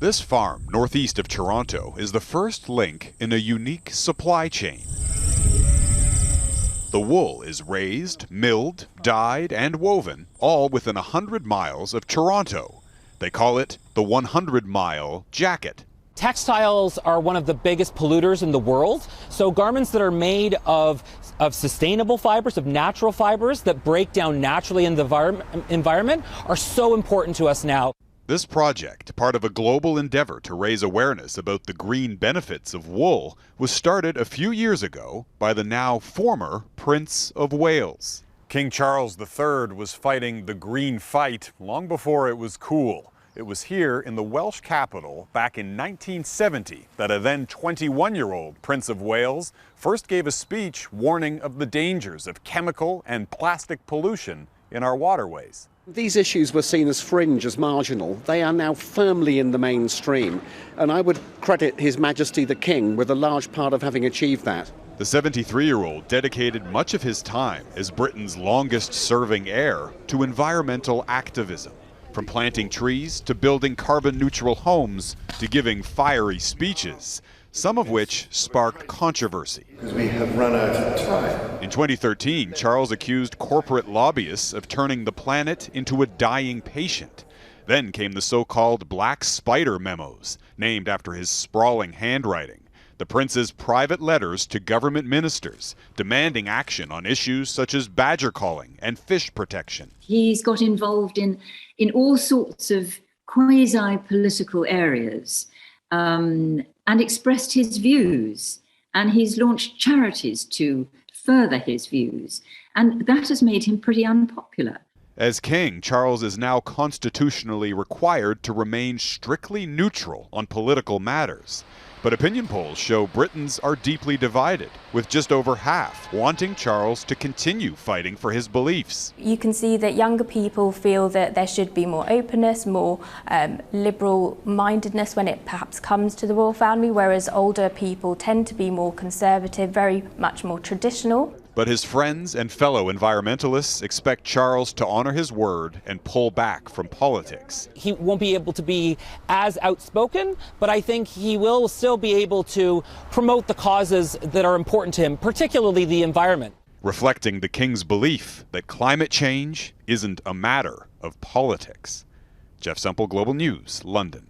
This farm, northeast of Toronto, is the first link in a unique supply chain. The wool is raised, milled, dyed, and woven, all within 100 miles of Toronto. They call it the 100-mile jacket. Textiles are one of the biggest polluters in the world, so garments that are made of sustainable fibers, of natural fibers that break down naturally in the environment are so important to us now. This project, part of a global endeavor to raise awareness about the green benefits of wool, was started a few years ago by the now former Prince of Wales. King Charles III was fighting the green fight long before it was cool. It was here in the Welsh capital back in 1970 that a then 21-year-old Prince of Wales first gave a speech warning of the dangers of chemical and plastic pollution in our waterways. These issues were seen as fringe, as marginal. They are now firmly in the mainstream, and I would credit His Majesty the King with a large part of having achieved that. The 73-year-old dedicated much of his time as Britain's longest-serving heir to environmental activism, from planting trees to building carbon-neutral homes to giving fiery speeches, some of which sparked controversy. Because we have run out of time. In 2013, Charles accused corporate lobbyists of turning the planet into a dying patient. Then came the so-called Black Spider memos, named after his sprawling handwriting. The prince's private letters to government ministers, demanding action on issues such as badger calling and fish protection. He's got involved in all sorts of quasi-political areas, and expressed his views, and he's launched charities to further his views, and that has made him pretty unpopular. As king, Charles is now constitutionally required to remain strictly neutral on political matters. But opinion polls show Britons are deeply divided, with just over half wanting Charles to continue fighting for his beliefs. You can see that younger people feel that there should be more openness, more liberal-mindedness when it perhaps comes to the royal family, whereas older people tend to be more conservative, very much more traditional. But his friends and fellow environmentalists expect Charles to honor his word and pull back from politics. He won't be able to be as outspoken, but I think he will still be able to promote the causes that are important to him, particularly the environment. Reflecting the king's belief that climate change isn't a matter of politics. Jeff Semple, Global News, London.